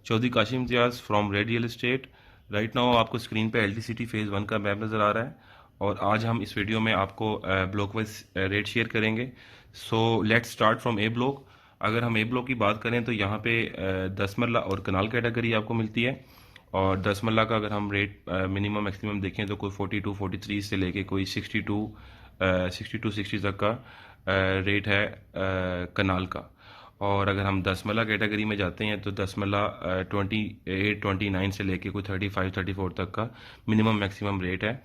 Chaudhary Qasim Imtiaz from Red Real Estate. Right now आपको screen पे LTCT phase 1 का मैप नज़र आ रहा है और आज हम इस वीडियो में आपको ब्लॉक वाइज रेट शेयर करेंगे। So let's start from A block. अगर हम ए ब्लॉक की बात करें तो यहाँ पे 10 मरला और कनाल कैटेगरी आपको मिलती है। और 10 मरला का अगर हम रेट मिनिमम मैक्सिमम देखें तो कोई 42 43 से लेके कोई 62 60 तक का रेट है कनाल का। और अगर हम 10 मरला कैटेगरी में जाते हैं तो 10 मरला 28 29 से लेके कोई 35 34 तक का मिनिमम मैक्सिमम रेट है।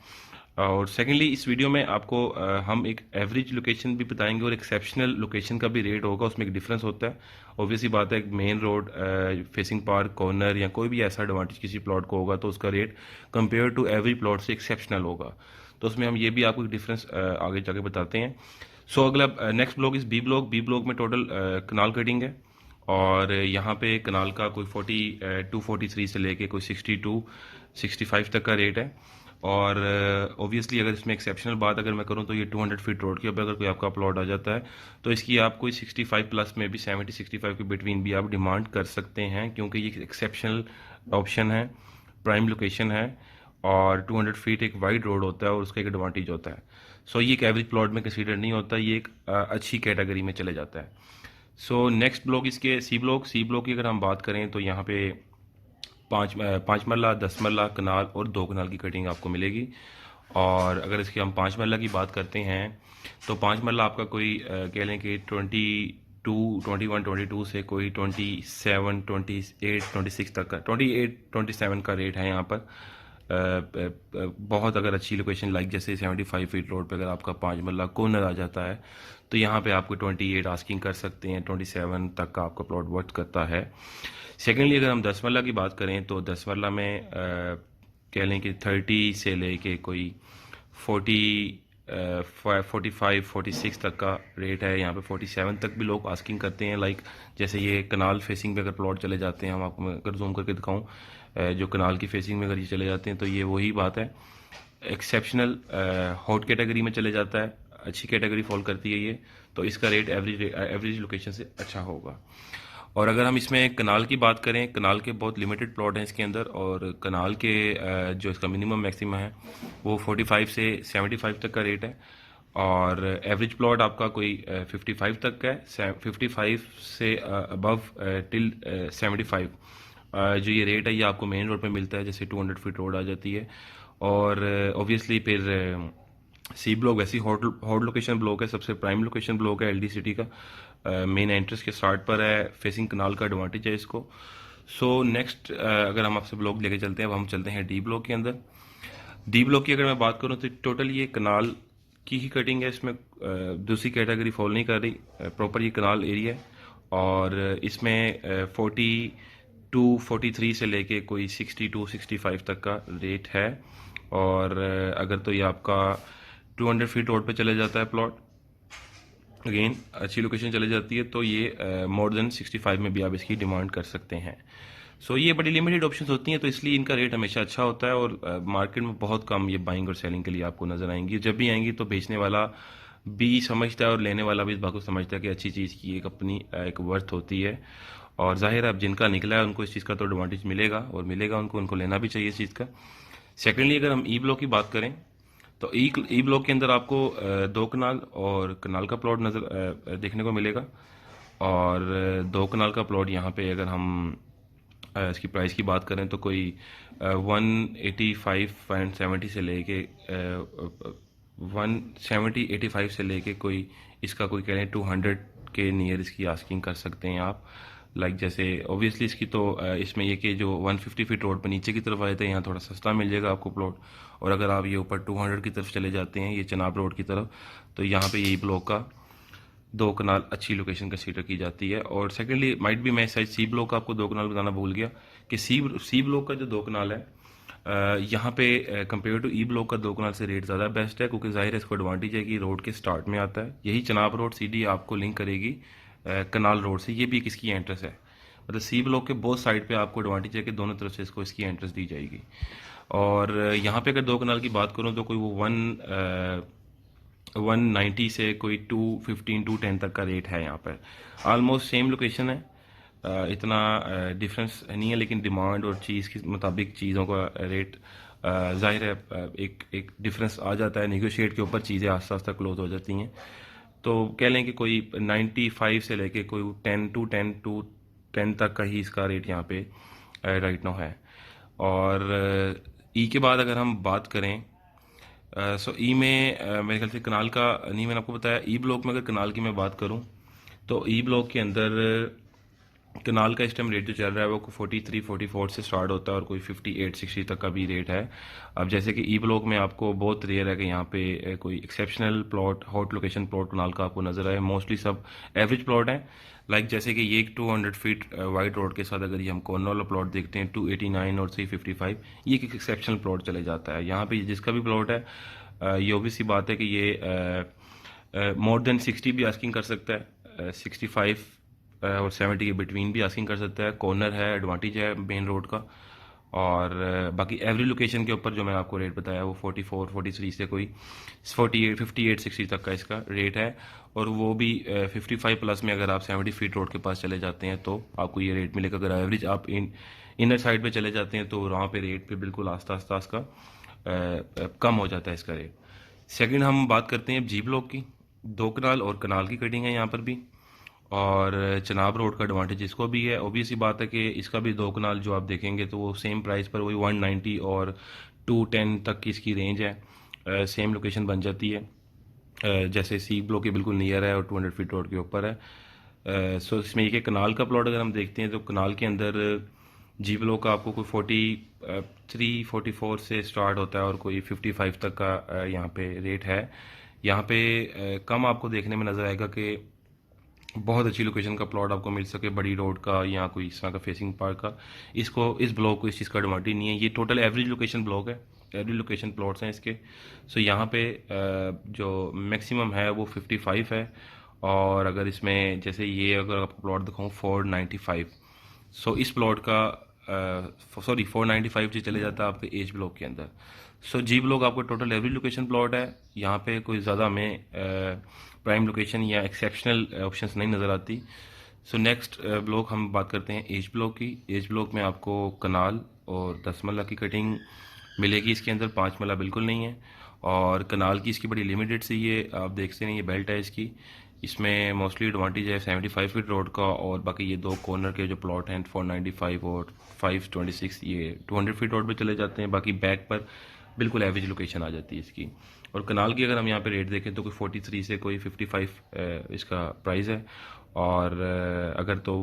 और सेकेंडली इस वीडियो में आपको हम एक एवरेज लोकेशन भी बताएंगे और एक्सेप्शनल लोकेशन का भी रेट होगा, उसमें एक डिफरेंस होता है। ऑब्वियसली बात है, एक main road facing park corner या कोई भी ऐसा एडवांटेज किसी प्लॉट को होगा तो उसका rate compare to every plot से एक्सेप्शनल होगा। तो उसमें हम ये भी आपको एक डिफरेंस आगे जाके बताते हैं। सो अगला नेक्स्ट ब्लॉक इस बी ब्लॉक। बी ब्लॉक में टोटल कनाल कटिंग है और यहाँ पे कनाल का कोई 43 से लेके कोई 65 तक का रेट है। और ऑब्वियसली अगर इसमें एक्सेप्शनल बात अगर मैं करूँ तो ये 200 फीट रोड के ऊपर अगर कोई आपका प्लॉट आ जाता है तो इसकी आप कोई 65 प्लस में भी 65 के बिटवीन भी आप डिमांड कर सकते हैं, क्योंकि ये एक्सेप्शनल ऑप्शन है, प्राइम लोकेशन है और 200 फीट एक वाइड रोड होता है और उसका एक एडवांटेज होता है। सो ये एक एवरेज प्लॉट में कंसीडर नहीं होता, ये एक अच्छी कैटेगरी में चले जाता है। सो नेक्स्ट ब्लॉक इसके सी ब्लॉक। सी ब्लॉक की अगर हम बात करें तो यहाँ पे 5 मरला 10 मरला कनाल और 2 कनाल की कटिंग आपको मिलेगी। और अगर इसकी हम 5 मरला की बात करते हैं तो 5 मरला आपका कोई कह लें कि 22 से कोई 27 28 26 तक का 28 27 का रेट है यहाँ पर। बहुत अगर अच्छी लोकेशन लाइक जैसे 75 फीट रोड पे अगर आपका 5 मरला कॉर्नर आ जाता है तो यहाँ पे आपको 28 आस्किंग कर सकते हैं, 27 तक का आपका प्लॉट वर्थ करता है। सेकेंडली अगर हम 10 मरला की बात करें तो 10 मरला में कह लें कि 30 से लेके कोई 45 46 तक का रेट है। यहाँ पे 47 तक भी लोग आस्किंग करते हैं। लाइक जैसे ये कनाल फेसिंग पे अगर प्लॉट चले जाते हैं, हम आपको अगर जूम करके दिखाऊं, जो कनाल की फेसिंग में अगर ये चले जाते हैं तो ये वही बात है, एक्सेप्शनल हॉट कैटेगरी में चले जाता है, अच्छी कैटेगरी फॉल करती है ये, तो इसका रेट एवरेज लोकेशन से अच्छा होगा। और अगर हम इसमें कनाल की बात करें, कनाल के बहुत लिमिटेड प्लॉट हैं इसके अंदर और कनाल के जो इसका मिनिमम मैक्सिमम है वो 45 से 75 तक का रेट है। और एवरेज प्लॉट आपका कोई 55 तक का है, 55 से अबव टिल 75। जो ये रेट है ये आपको मेन रोड पे मिलता है, जैसे 200 फीट रोड आ जाती है। और ऑब्वियसली फिर सी ब्लॉक वैसी हॉट हॉट लोकेशन ब्लॉक है, सबसे प्राइम लोकेशन ब्लॉक है LTCT का, मेन एंट्रेंस के स्टार्ट पर है, फेसिंग कनाल का एडवांटेज है इसको। सो नेक्स्ट अगर हम आपसे ब्लॉक लेके चलते हैं, अब हम चलते हैं डी ब्लॉक के अंदर। डी ब्लॉक की अगर मैं बात करूं तो टोटल ये कनाल की ही कटिंग है, इसमें दूसरी कैटेगरी फॉलो नहीं कर रही, प्रॉपर ये कनाल एरिया है। और इसमें 42 43 से लेके कोई 62 65 तक का रेट है। और अगर तो ये आपका 200 फीट रोड पे चले जाता है प्लॉट, अगेन अच्छी लोकेशन चले जाती है तो ये मोर देन 65 में भी आप इसकी डिमांड कर सकते हैं। सो ये बड़ी लिमिटेड ऑप्शंस होती हैं तो इसलिए इनका रेट हमेशा अच्छा होता है और मार्केट में बहुत कम ये बाइंग और सेलिंग के लिए आपको नज़र आएंगी। जब भी आएंगी तो बेचने वाला भी समझता है और लेने वाला भी इस बात को समझता है कि अच्छी चीज़ की एक अपनी एक वर्थ होती है। और जाहिर है अब जिनका निकला है उनको इस चीज़ का तो एडवांटेज मिलेगा और मिलेगा उनको, उनको लेना भी चाहिए इस चीज़ का। सेकेंडली अगर हम ई ब्लॉक की बात करें तो ई ब्लॉक के अंदर आपको 2 कनाल और कनाल का प्लॉट नज़र देखने को मिलेगा। और 2 कनाल का प्लॉट यहाँ पे अगर हम इसकी प्राइस की बात करें तो कोई 185.70 से लेके 170 85 से लेके कोई इसका कोई कह रहे हैं 200 के नियर इसकी आस्किंग कर सकते हैं आप। लाइक जैसे ऑब्वियसली इसकी तो इसमें ये कि जो 150 फीट रोड पर नीचे की तरफ आए थे यहाँ थोड़ा सस्ता मिल जाएगा आपको प्लॉट। और अगर आप ये ऊपर 200 की तरफ चले जाते हैं, ये चनाब रोड की तरफ, तो यहाँ पे ये ब्लॉक का 2 कनाल अच्छी लोकेशन कंसीडर की जाती है। और सेकेंडली माइट भी मैं शायद सी ब्लॉक का आपको 2 कनाल बताना भूल गया कि सी ब्लॉक का जो 2 कनाल है यहाँ पे कंपेयर टू ई ब्लॉक का 2 कनाल से रेट ज़्यादा बेस्ट है, क्योंकि जाहिर है इसको एडवांटेज है कि रोड के स्टार्ट में आता है, यही चनाब रोड सीधी आपको लिंक करेगी कनाल रोड से, ये भी किसकी एंट्रेंस है। मतलब सी ब्लॉक के बोथ साइड पे आपको एडवांटेज है कि दोनों तरफ से इसको इसकी एंट्रेंस दी जाएगी। और यहाँ पे अगर 2 कनाल की बात करूँ तो कोई वो 190 से कोई 215 210 तक का रेट है यहाँ पर। ऑलमोस्ट सेम लोकेशन है, इतना डिफरेंस नहीं है, लेकिन डिमांड और चीज़ के मुताबिक चीज़ों का रेट ज़ाहिर है एक एक डिफरेंस आ जाता है। नेगोशिएट के ऊपर चीज़ें आस्ता आस्ता क्लोज हो जाती हैं। तो कह लें कि कोई 95 से लेके कोई 10 तक का ही इसका रेट यहाँ पे राइट नाउ है। और ई के बाद अगर हम बात करें, सो ई में मेरे ख्याल से कनाल का नहीं, मैंने आपको बताया। ई ब्लॉक में अगर कनाल की मैं बात करूं तो ई ब्लॉक के अंदर कनाल का इस टाइम रेट जो चल रहा है वो 43-44 से स्टार्ट होता है और कोई 58-60 तक का भी रेट है। अब जैसे कि ई ब्लॉक में आपको बहुत रेयर है कि यहाँ पे कोई exceptional plot, hot location plot kanal का आपको नजर आए। मोस्टली सब एवरेज प्लॉट हैं। लाइक जैसे कि ये एक 200 फीट वाइड रोड के साथ अगर ये हम कॉर्नर वाला प्लॉट देखते हैं 289 और 355, ये एक एक्सेप्शनल प्लॉट चले जाता है। यहाँ पे जिसका भी प्लॉट है ये ऑब्वियस सी बात है कि ये मोर देन 60 भी आस्किंग कर सकता है, 65 और 70 के बिटवीन भी आस्किंग कर सकता है। कॉर्नर है, एडवांटेज है मेन रोड का। और बाकी एवरी लोकेशन के ऊपर जो मैंने आपको रेट बताया वो 44 43 से कोई 48 58 60 तक का इसका रेट है। और वो भी 55 प्लस में अगर आप 70 फीट रोड के पास चले जाते हैं तो आपको ये रेट मिलेगा। अगर एवरेज आप इनर साइड पे चले जाते हैं तो वहाँ पे रेट पे बिल्कुल आस्ता आस्ता इसका कम हो जाता है इसका रेट। सेकंड हम बात करते हैं जी ब्लॉक की। 2 कनाल और कनाल की कटिंग है यहाँ पर भी, और चनाब रोड का एडवांटेज इसको भी है। ऑब्वियस ही बात है कि इसका भी 2 कनाल जो आप देखेंगे तो वो सेम प्राइस पर वही 190 और 210 तक की इसकी रेंज है। सेम लोकेशन बन जाती है, जैसे सी ब्लॉक के बिल्कुल नियर है और 200 फीट रोड के ऊपर है। सो इसमें एक कनाल का प्लॉट अगर हम देखते हैं तो कनाल के अंदर जी ब्लॉक का आपको कोई 43-44 से स्टार्ट होता है और कोई 55 तक का यहाँ पे रेट है। यहाँ पे कम आपको देखने में नज़र आएगा कि बहुत अच्छी लोकेशन का प्लॉट आपको मिल सके, बड़ी रोड का या कोई इस तरह का फेसिंग पार्क का। इस ब्लॉक को इस चीज़ का एडवांटेज नहीं है। ये टोटल एवरेज लोकेशन ब्लॉक है, एवरेज लोकेशन प्लॉट्स हैं इसके। सो यहाँ पे जो मैक्सिमम है वो 55 है। और अगर इसमें जैसे ये अगर आपको प्लॉट दिखाऊँ 495, सो इस प्लॉट का 495 जो चले जाता है आपके एज ब्लॉक के अंदर। सो जी ब्लॉक आपको टोटल एवरेज लोकेशन प्लॉट है। यहाँ पे कोई ज़्यादा हमें प्राइम लोकेशन या एक्सेप्शनल ऑप्शंस नहीं नज़र आती। सो नेक्स्ट ब्लॉक हम बात करते हैं एज ब्लॉक की। एज ब्लॉक में आपको कनाल और 10 मरला की कटिंग मिलेगी इसके अंदर, 5 मरला बिल्कुल नहीं है। और कनाल की इसकी बड़ी लिमिटेड सी, ये आप देखते हैं ये बेल्ट है इसकी। इसमें मोस्टली एडवांटेज है 75 फीट रोड का, और बाकी ये 2 कॉर्नर के जो प्लॉट हैं 495 और 526 ये 200 फीट रोड पे चले जाते हैं। बाकी बैक पर बिल्कुल एवरेज लोकेशन आ जाती है इसकी। और कनाल की अगर हम यहाँ पे रेट देखें तो कोई 43 से कोई 55 इसका प्राइस है। और अगर तो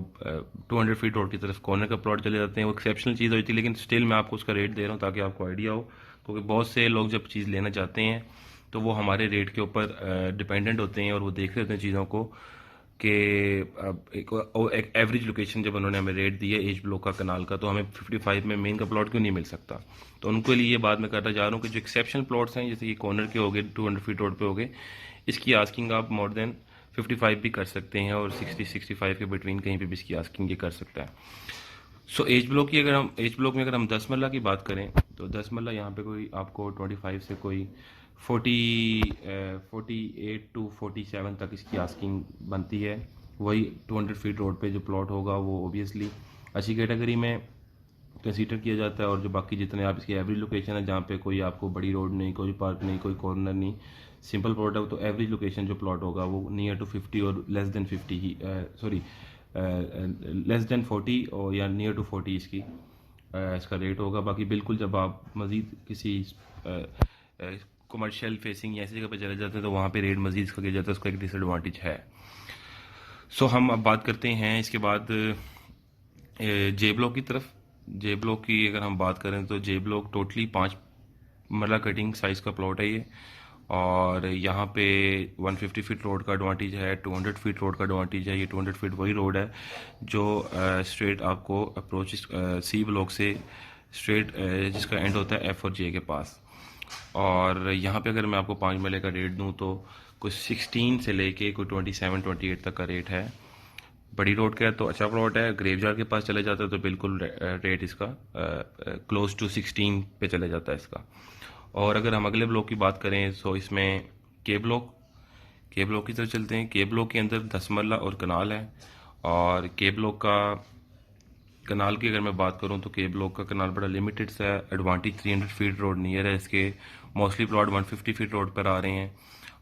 200 फीट रोड की तरफ कॉर्नर का प्लॉट चले जाते हैं वो एक्सेप्शनल चीज़ होती है, लेकिन स्टिल मैं आपको उसका रेट दे रहा हूँ ताकि आपको आइडिया हो। क्योंकि बहुत से लोग जब चीज़ लेना चाहते हैं तो वो हमारे रेट के ऊपर डिपेंडेंट होते हैं और वो देख रहे होते हैं चीज़ों को कि एक एवरेज लोकेशन जब उन्होंने हमें रेट दी है एज ब्लॉक का कनाल का, तो हमें 55 में मेन का प्लॉट क्यों नहीं मिल सकता। तो उनके लिए ये बात मैं करता जा रहा हूँ कि जो एक्सेप्शनल प्लॉट्स हैं जैसे ये कॉर्नर के हो गए 200 फीट रोड पे हो गए, इसकी आस्किंग आप मोर देन 55 भी कर सकते हैं और 60-65 के बिटवीन कहीं पे भी इसकी आस्किंग ये कर सकता है। सो एज ब्लॉक में अगर हम 10 मरला की बात करें तो 10 मरला यहाँ पे कोई आपको 25 से कोई 48 टू 47 तक इसकी आस्किंग बनती है। वही 200 फीट रोड पे जो प्लॉट होगा वो ओबियसली अच्छी कैटेगरी में कंसीडर किया जाता है। और जो बाकी जितने आप इसकी एवरेज लोकेशन है जहाँ पे कोई आपको बड़ी रोड नहीं, कोई पार्क नहीं, कोई कॉर्नर नहीं, सिंपल प्लॉट है, तो एवरेज लोकेशन जो प्लॉट होगा वो नियर टू 50 और लेस देन 50 ही लेस देन 40 और या नियर टू 40 इसका रेट होगा। बाकी बिल्कुल जब आप मज़ीद किसी कमर्शियल फेसिंग या ऐसी जगह पे चले जाते हैं तो वहाँ पे रेट मज़ीद इसका गिर जाता है, उसका एक डिसएडवांटेज है। सो हम अब बात करते हैं इसके बाद जे ब्लॉक की तरफ। जे ब्लॉक की अगर हम बात करें तो जे ब्लॉक टोटली 5 मरला कटिंग साइज़ का प्लॉट है ये। और यहाँ पे 150 फीट रोड का एडवांटेज है, 200 फीट रोड का एडवांटेज है। ये 200 फीट वही रोड है जो स्ट्रेट आपको अप्रोच सी ब्लॉक से स्ट्रेट जिसका एंड होता है F और J के पास। और यहाँ पे अगर मैं आपको 5 मरले का रेट दूँ तो कुछ 16 से लेके कोई 27-28 तक का रेट है। बड़ी रोड का है तो अच्छा प्लॉट है। ग्रेवयार्ड के पास चले जाता है तो बिल्कुल रेट इसका क्लोज टू 16 पे चले जाता है इसका। और अगर हम अगले ब्लॉक की बात करें तो इसमें के ब्लॉक की तरफ चलते हैं। के ब्लॉक के अंदर 10 मरला और कनाल है। और के ब्लॉक का कनाल की अगर मैं बात करूं तो के ब्लॉक का कनाल बड़ा लिमिटेड सा है। एडवांटेज 300 फीट रोड नियर है इसके। मोस्टली प्लॉट 150 फीट रोड पर आ रहे हैं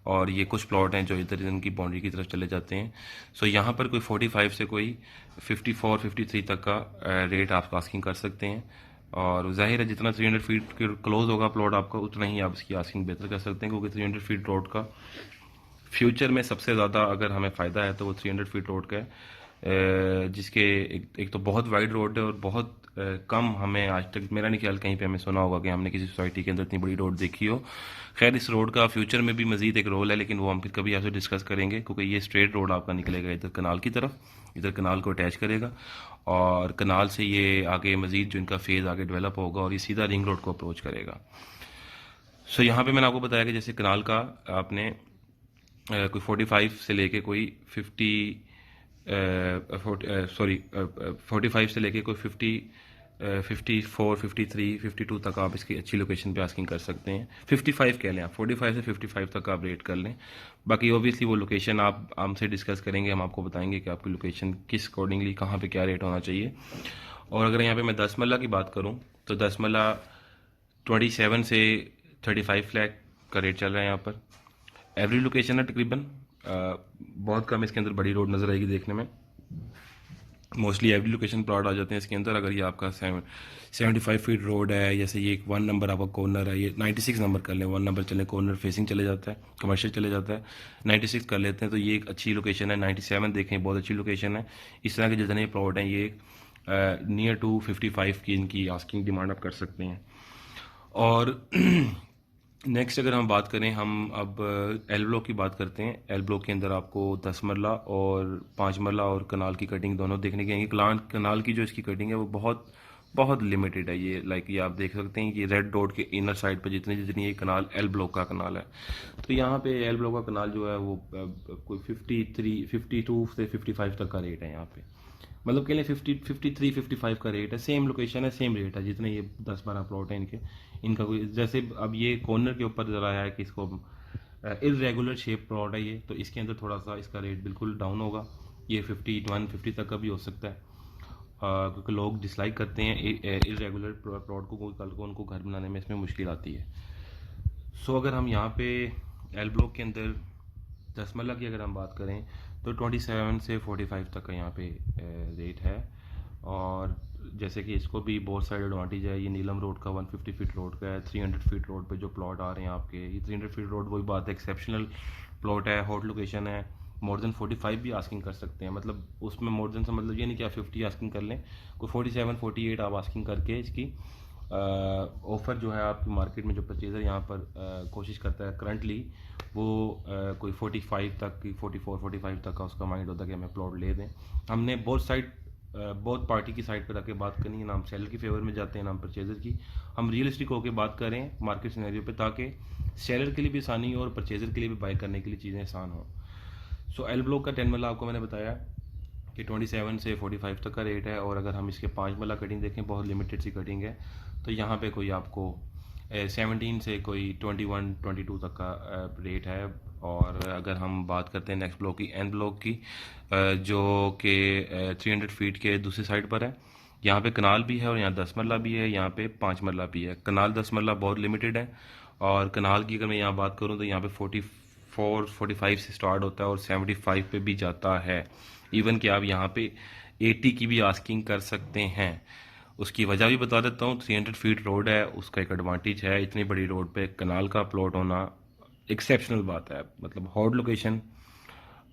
और ये कुछ प्लॉट हैं जो इधर इनकी बाउंड्री की तरफ चले जाते हैं। सो यहाँ पर कोई 45 से कोई 54 53 तक का रेट आप आस्किंग कर सकते हैं। और जाहिर है जितना 300 फीट के क्लोज होगा प्लॉट आपका उतना ही आप इसकी आस्किंग बेहतर कर सकते हैं, क्योंकि 300 फीट रोड का फ्यूचर में सबसे ज़्यादा अगर हमें फ़ायदा है तो वो 300 फीट रोड का है। जिसके एक तो बहुत वाइड रोड है और बहुत कम हमें आज तक मेरा नहीं ख्याल कहीं पे हमें सुना होगा कि हमने किसी सोसाइटी के अंदर इतनी बड़ी रोड देखी हो। खैर इस रोड का फ्यूचर में भी मजीद एक रोल है, लेकिन वो हम फिर कभी आपसे डिस्कस करेंगे, क्योंकि ये स्ट्रेट रोड आपका निकलेगा इधर कनाल की तरफ, इधर कनाल को अटैच करेगा और कनाल से ये आगे मजीद जो इनका फेज़ आगे डेवलप होगा और ये सीधा रिंग रोड को अप्रोच करेगा। सो यहाँ पे मैंने आपको बताया कि जैसे कनाल का आपने कोई 45 से लेके कोई 50 सॉरी 45 से लेके कोई 54 53 52 तक आप इसकी अच्छी लोकेशन पे आस्किंग कर सकते हैं। 55 कह लें आप, 45 से 55 तक आप रेट कर लें। बाकी ऑब्वियसली वो लोकेशन आप हमसे डिस्कस करेंगे, हम आपको बताएंगे कि आपकी लोकेशन किस अकॉर्डिंगली कहाँ पे क्या रेट होना चाहिए। और अगर यहाँ पे मैं 10 मरला की बात करूँ तो 10 मरला 27 से 35 लाख का रेट चल रहा है यहाँ पर। एवरी लोकेशन है तकरीबन, बहुत कम इसके अंदर बड़ी रोड नज़र आएगी देखने में। मोस्टली एवरी लोकेशन प्लॉट आ जाते हैं इसके अंदर। अगर ये आपका 75 फीट रोड है, जैसे ये एक 1 नंबर आपका कॉर्नर है, ये 96 नंबर कर लें, 1 नंबर चलें, कॉर्नर फेसिंग चले जाता है, कमर्शियल चले जाता है, 96 कर लेते हैं तो ये एक अच्छी लोकेशन है। 97 देखें बहुत अच्छी लोकेशन है। इस तरह के जितने प्लॉट हैं ये नियर टू 55 की इनकी आस्किंग डिमांड आप कर सकते हैं। और नेक्स्ट अगर हम बात करें, हम अब एल ब्लॉक की बात करते हैं। एल ब्लॉक के अंदर आपको 10 मरला और 5 मरला और कनाल की कटिंग दोनों देखने की आएंगी। कनाल की जो इसकी कटिंग है वो बहुत बहुत लिमिटेड है। ये लाइक ये आप देख सकते हैं कि रेड डॉट के इनर साइड पर जितनी जितनी ये कनाल एल ब्लॉक का कनाल है, तो यहाँ पे एल ब्लॉक का कनाल जो है वो कोई 52 से 55 तक का रेट है यहाँ पे। मतलब कह लें 53 55 का रेट है। सेम लोकेशन है, सेम रेट है जितने ये 10-12 प्लॉट हैं इनके। इनका कोई जैसे अब ये कॉर्नर के ऊपर ज़रा है कि इसको इरेगुलर शेप प्लॉट है ये, तो इसके अंदर थोड़ा सा इसका रेट बिल्कुल डाउन होगा। ये 51 50 तक का भी हो सकता है, क्योंकि लोग डिसलाइक करते हैं इरेगुलर प्लॉट को, कोई कल को उनको घर बनाने में इसमें मुश्किल आती है। सो अगर हम यहाँ पे एल ब्लॉक के अंदर 10 मरला की अगर हम बात करें तो 27 से 45 तक का यहाँ पे रेट है। और जैसे कि इसको भी बहुत साइड एडवांटेज है। ये नीलम रोड का 150 फीट रोड का है। 300 फीट रोड पे जो प्लॉट आ रहे हैं आपके, ये 300 फीट रोड वही बात है, एक्सेप्शनल प्लॉट है, हॉट लोकेशन है। मोर देन 45 भी आस्किंग कर सकते हैं, मतलब उसमें मोर देन से मतलब ये नहीं कि आप 50 आस्किंग कर लें, कोई 47 48 आप आस्किंग करके इसकी ऑफ़र जो है आपकी मार्केट में जो परचेज़र यहाँ पर कोशिश करता है करंटली, वो कोई 45 तक की 44 45 तक का उसका माइंड होता है कि हमें प्लॉट ले दें। हमने बहुत पार्टी की साइड पर रख के बात करनी है, ना हम सेलर की फेवर में जाते हैं ना हम परचेज़र की। हम रियलिस्टिक होकर बात करें मार्केट सिनेरियो पे, ताकि सेलर के लिए भी आसानी हो और परचेज़र के लिए भी बाय करने के लिए चीज़ें आसान हों। सो एल ब्लॉक का 10 मरला आपको मैंने बताया कि 27 से 45 तक का रेट है। और अगर हम इसके 5 मरला कटिंग देखें, बहुत लिमिटेड सी कटिंग है, तो यहाँ पे कोई आपको 17 से कोई 21 22 तक का रेट है। और अगर हम बात करते हैं नेक्स्ट ब्लॉक की, एन ब्लॉक की, जो कि 300 फीट के दूसरी साइड पर है, यहाँ पे कनाल भी है और यहाँ 10 मरला भी है, यहाँ पे 5 मरला भी है। कनाल 10 मरला बहुत लिमिटेड है, और कनाल की अगर मैं यहाँ बात करूँ तो यहाँ पे 44 45 से स्टार्ट होता है और 75 पे भी जाता है। इवन कि आप यहाँ पे 80 की भी आस्किंग कर सकते हैं। उसकी वजह भी बता देता हूँ, 300 फीट रोड है, उसका एक एडवांटेज है। इतनी बड़ी रोड पे कनाल का प्लॉट होना एक्सेप्शनल बात है, मतलब हॉट लोकेशन,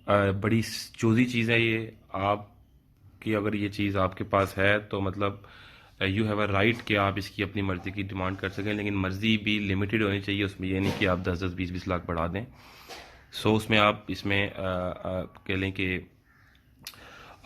बड़ी चूजी चीज़ है ये। आपकी अगर ये चीज़ आपके पास है तो मतलब यू हैव अ राइट कि आप इसकी अपनी मर्ज़ी की डिमांड कर सकें, लेकिन मर्ज़ी भी लिमिटेड होनी चाहिए। उसमें ये नहीं कि आप 10 10 20 20 लाख बढ़ा दें। सो उसमें आप इसमें कह लें कि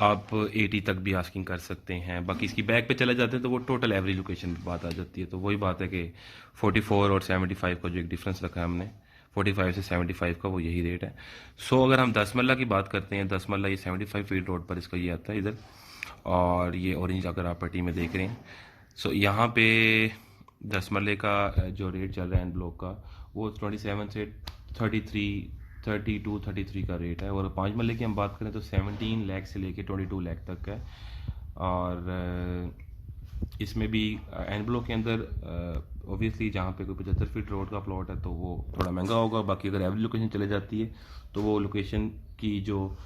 आप 80 तक भी आस्किंग कर सकते हैं। बाकी इसकी बैक पे चले जाते हैं तो वो टोटल एवरेज लोकेशन पे बात आ जाती है। तो वही बात है कि 44 और 75 का जो एक डिफरेंस रखा है हमने, 45 से 75 का, वो यही रेट है। सो अगर हम 10 मरला की बात करते हैं, 10 मरला ये 75 फीट रोड पर इसका ये आता है इधर, और ये ऑरेंज अगर आप पट्टी में देख रहे हैं। सो यहाँ पे 10 मरले का जो रेट चल रहा है एन ब्लॉक का, वो 27 से 32 33 का रेट है। और 5 मरले की हम बात करें तो 17 लाख से लेके 22 लाख तक है। और इसमें भी एन ब्लॉक के अंदर ऑब्वियसली जहाँ पे कोई 75 फीट रोड का प्लॉट है तो वो थोड़ा महंगा होगा। बाकी अगर एवरेज लोकेशन चले जाती है तो वो लोकेशन की जो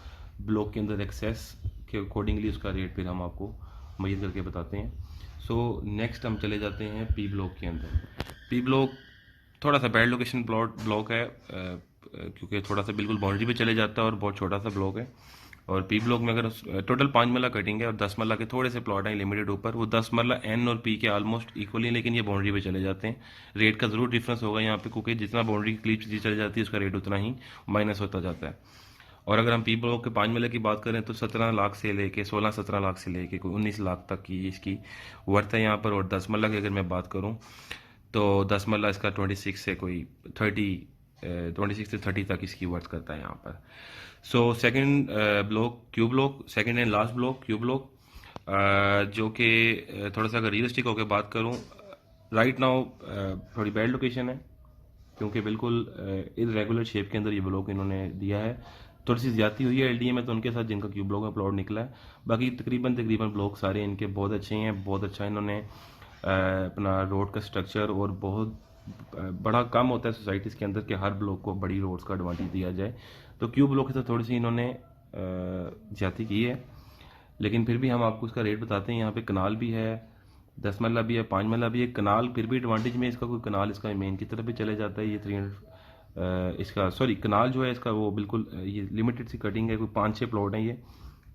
ब्लॉक के अंदर एक्सेस के अकॉर्डिंगली उसका रेट फिर हम आपको मुहैया करके बताते हैं। सो नेक्स्ट हम चले जाते हैं पी ब्लॉक के अंदर। पी ब्लॉक थोड़ा सा बैड लोकेशन ब्लॉक है, क्योंकि थोड़ा सा बिल्कुल बाउंड्री पे चले जाता है और बहुत छोटा सा ब्लॉक है। और पी ब्लॉक में अगर टोटल 5 मरला कटिंग है और 10 मरला के थोड़े से प्लॉट हैं लिमिटेड ऊपर, वो 10 मरला एन और पी के ऑलमोस्ट इक्वली हैं, लेकिन ये बाउंड्री पे चले जाते हैं। रेट का ज़रूर डिफरेंस होगा यहाँ पे, क्योंकि जितना बाउंड्री की क्लीप चली जाती है उसका रेट उतना ही माइनस होता जाता है। और अगर हम पी ब्लॉक के 5 मरले की बात करें तो 17 लाख से लेके 16-17 लाख से लेके कोई 19 लाख तक की इसकी वर्थ है यहाँ पर। और 10 मरला की अगर मैं बात करूँ तो 10 मरला इसका 26 से कोई 30 तक इसकी वर्थ करता है यहाँ पर। So second block Q block, second and last block Q block, जो कि थोड़ा सा अगर रियलिस्टिक होकर बात करूँ, राइट नाउ थोड़ी बैड लोकेशन है, क्योंकि बिल्कुल इरेगुलर शेप के अंदर ये ब्लॉक इन्होंने दिया है। थोड़ी सी ज्यादती हुई है एलडीए में तो उनके साथ जिनका क्यू ब्लॉक में प्लॉट निकला है। बाकी तकरीबन तकरीबन ब्लॉक सारे इनके बहुत अच्छे हैं, बहुत अच्छा इन्होंने अपना रोड का स्ट्रक्चर, और बहुत बड़ा काम होता है सोसाइटीज़ के अंदर कि हर ब्लॉक को बड़ी रोड्स का एडवांटेज दिया जाए। तो क्यू ब्लॉक से थोड़ी सी इन्होंने ज्यादती की है, लेकिन फिर भी हम आपको इसका रेट बताते हैं। यहाँ पे कनाल भी है, 10 मरला भी है, 5 मरला भी है। कनाल फिर भी एडवांटेज में इसका, कोई कनाल इसका मेन की तरफ भी चले जाता है। ये 300 इसका सॉरी कनाल जो है इसका वो बिल्कुल ये लिमिटेड सी कटिंग है, कोई 5-6 प्लॉट हैं ये,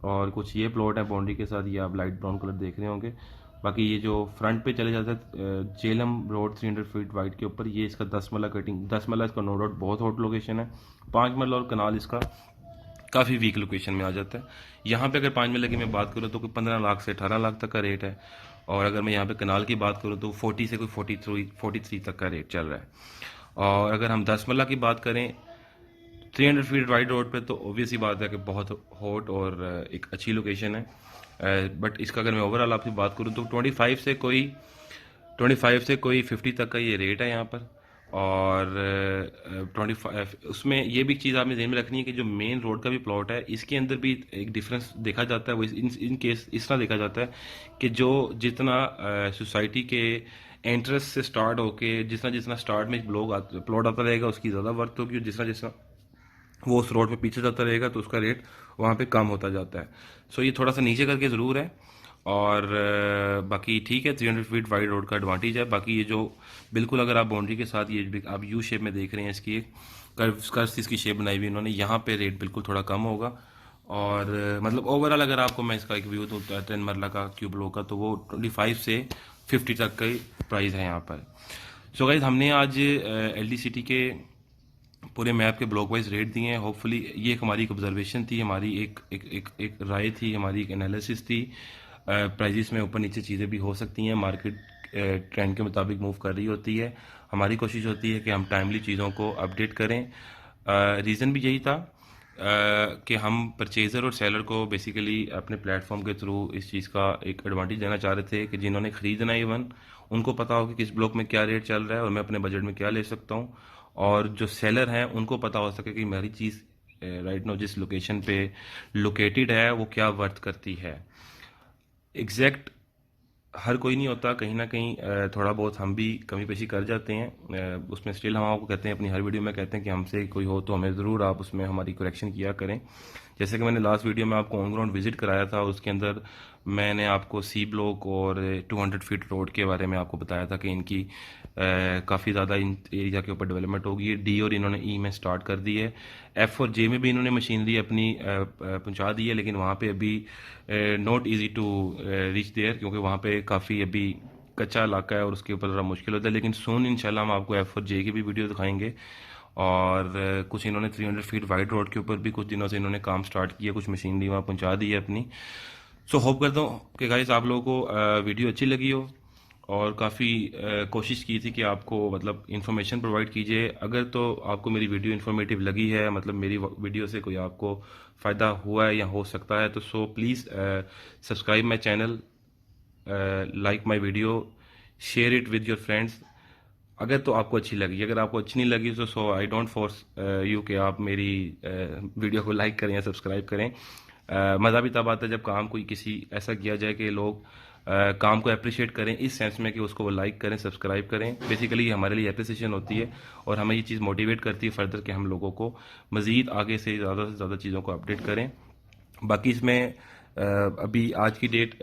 और कुछ ये प्लॉट है बाउंड्री के साथ, ये आप लाइट ब्राउन कलर देख रहे होंगे। बाकी ये जो फ्रंट पे चले जाता है जेलम रोड 300 फीट वाइड के ऊपर, ये इसका 10 मरला कटिंग, 10 मरला इसका नो डाउट बहुत हॉट लोकेशन है। 5 मरला और कनाल इसका काफ़ी वीक लोकेशन में आ जाता है। यहाँ पे अगर 5 मरले की मैं बात करूँ तो कोई 15 लाख से 18 लाख तक का रेट है। और अगर मैं यहाँ पे कनाल की बात करूँ तो 40 से कोई 43 तक का रेट चल रहा है। और अगर हम 10 मरला की बात करें 300 फीट वाइड रोड पे, तो ऑब्वियस ही बात है कि बहुत हॉट और एक अच्छी लोकेशन है। बट इसका अगर मैं ओवरऑल आपसे बात करूँ तो 25 से कोई 50 तक का ये रेट है यहाँ पर। और 25 उसमें ये भी चीज़ आपने ध्यान में रखनी है कि जो मेन रोड का भी प्लॉट है इसके अंदर भी एक डिफरेंस देखा जाता है। वो इन केस इस तरह देखा जाता है कि जो जितना सोसाइटी के एंट्रेंस से स्टार्ट होके जितना जितना स्टार्ट में प्लॉट आता रहेगा उसकी ज़्यादा वर्थ होगी, और जितना जितना वो उस रोड पे पीछे जाता रहेगा तो उसका रेट वहाँ पे कम होता जाता है। सो ये थोड़ा सा नीचे करके ज़रूर है। और बाकी ठीक है, 300 फीट वाइड रोड का एडवांटेज है। बाकी ये जो बिल्कुल अगर आप बाउंड्री के साथ ये आप यू शेप में देख रहे हैं, इसकी एक कर्व इसकी शेप बनाई हुई इन्होंने, यहाँ पे रेट बिल्कुल थोड़ा कम होगा। और मतलब ओवरऑल अगर आपको मैं इसका एक व्यू दूँ 10 मरला का क्यूब लो का, तो वो 25 से 50 तक का प्राइस है यहाँ पर। सो गाइज हमने आज एलडीसीटी के पूरे मैप के ब्लॉक वाइज रेट दिए हैं। होपफुली ये एक हमारी एक ऑब्जर्वेशन थी, हमारी एक राय थी, हमारी एक एनालिसिस थी। प्राइजेस में ऊपर नीचे चीज़ें भी हो सकती हैं, मार्केट ट्रेंड के मुताबिक मूव कर रही होती है। हमारी कोशिश होती है कि हम टाइमली चीज़ों को अपडेट करें। रीज़न भी यही था कि हम परचेज़र और सेलर को बेसिकली अपने प्लेटफॉर्म के थ्रू इस चीज़ का एक एडवांटेज देना चाह रहे थे कि जिन्होंने ख़रीदना है इवन उनको पता हो कि किस ब्लॉक में क्या रेट चल रहा है और मैं अपने बजट में क्या ले सकता हूँ। और जो सेलर हैं उनको पता हो सके कि मेरी चीज़ राइट नाउ जिस लोकेशन पे लोकेटेड है वो क्या वर्थ करती है। एग्जैक्ट हर कोई नहीं होता, कहीं ना कहीं थोड़ा बहुत हम भी कमी पेशी कर जाते हैं। उसमें स्टिल हम आपको कहते हैं, अपनी हर वीडियो में कहते हैं कि हमसे कोई हो तो हमें ज़रूर आप उसमें हमारी करेक्शन किया करें। जैसे कि मैंने लास्ट वीडियो में आपको ऑन ग्राउंड विजिट कराया था, उसके अंदर मैंने आपको सी ब्लॉक और 200 फीट रोड के बारे में आपको बताया था कि इनकी काफ़ी ज़्यादा इन एरिया के ऊपर डेवलपमेंट होगी। डी और इन्होंने ई में स्टार्ट कर दी है, एफ और जे में भी इन्होंने मशीनरी अपनी पहुंचा दी है, लेकिन वहाँ पे अभी not easy to reach there, क्योंकि वहाँ पे काफ़ी अभी कच्चा इलाका है और उसके ऊपर ज़रा मुश्किल होता है। लेकिन सून इंशाल्लाह हम आपको एफ और जे की भी वीडियो दिखाएंगे। और कुछ इन्होंने 300 फीट वाइड रोड के ऊपर भी कुछ दिनों से इन्होंने काम स्टार्ट किया, कुछ मशीनरी वहाँ पहुँचा दी है अपनी। सो होप करता हूँ कि गाइस आप लोगों को वीडियो अच्छी लगी हो, और काफ़ी कोशिश की थी कि आपको मतलब इन्फॉर्मेशन प्रोवाइड कीजिए। अगर तो आपको मेरी वीडियो इन्फॉर्मेटिव लगी है, मतलब मेरी वीडियो से कोई आपको फ़ायदा हुआ है या हो सकता है, तो so please subscribe my channel, like my video, share it with your friends अगर तो आपको अच्छी लगी। अगर आपको अच्छी नहीं लगी तो सो आई डोंट फोर्स यू कि आप मेरी वीडियो को लाइक करें या सब्सक्राइब करें। मज़ा भी तब आता है जब काम कोई किसी ऐसा किया जाए कि लोग काम को अप्रिशिएट करें, इस सेंस में कि उसको वो लाइक करें, सब्सक्राइब करें। बेसिकली हमारे लिए अप्रिसिएशन होती है और हमें ये चीज़ मोटिवेट करती है फर्दर कि हम लोगों को मज़ीद आगे से ज़्यादा चीज़ों को अपडेट करें। बाकी इसमें अभी आज की डेट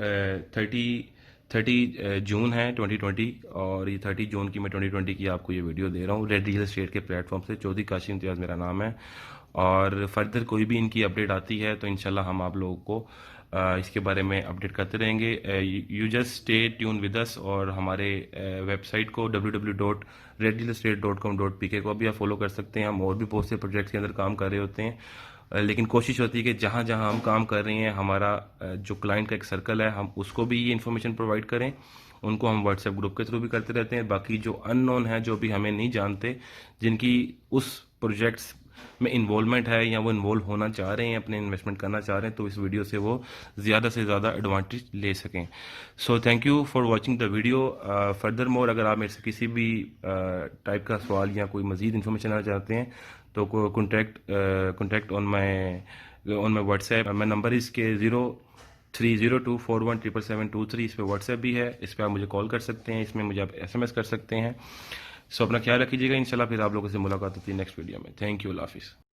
30 जून है 2020, और ये 30 जून की मैं 2020 की आपको ये वीडियो दे रहा हूँ रेड रियल एस्टेट के प्लेटफॉर्म से। चौधरी काशिम इम्तियाज़ मेरा नाम है, और फर्दर कोई भी इनकी अपडेट आती है तो इंशाल्लाह हम आप लोगों को इसके बारे में अपडेट करते रहेंगे। You just stay tune with us, और हमारे वेबसाइट को www.redrealestate.com.pk को भी आप फॉलो कर सकते हैं। हम और भी बहुत से प्रोजेक्ट्स के अंदर काम कर रहे होते हैं, लेकिन कोशिश होती है कि जहाँ जहाँ हम काम कर रहे हैं हमारा जो क्लाइंट का एक सर्कल है हम उसको भी ये इन्फॉर्मेशन प्रोवाइड करें। उनको हम व्हाट्सएप ग्रुप के थ्रू भी करते रहते हैं। बाकी जो अननोन है, जो भी हमें नहीं जानते, जिनकी उस प्रोजेक्ट्स में इन्वॉल्वमेंट है या वो इन्वॉल्व होना चाह रहे हैं, अपने इन्वेस्टमेंट करना चाह रहे हैं, तो इस वीडियो से वो ज़्यादा से ज़्यादा एडवांटेज ले सकें। So thank you for watching the video. Further more अगर आप मेरे से किसी भी टाइप का सवाल या कोई मज़ीद इन्फॉर्मेशन लेना चाहते हैं तो contact on my WhatsApp. My number इसके 0302417723। इस पर व्हाट्सएप भी है, इस पर आप मुझे कॉल कर सकते हैं, इसमें मुझे आप SMS कर सकते हैं। सो अपना ख्याल रखिएगा। इंशाल्लाह फिर आप लोगों से मुलाकात होती है नेक्स्ट वीडियो में। थैंक यू, अल्लाह हाफिज़।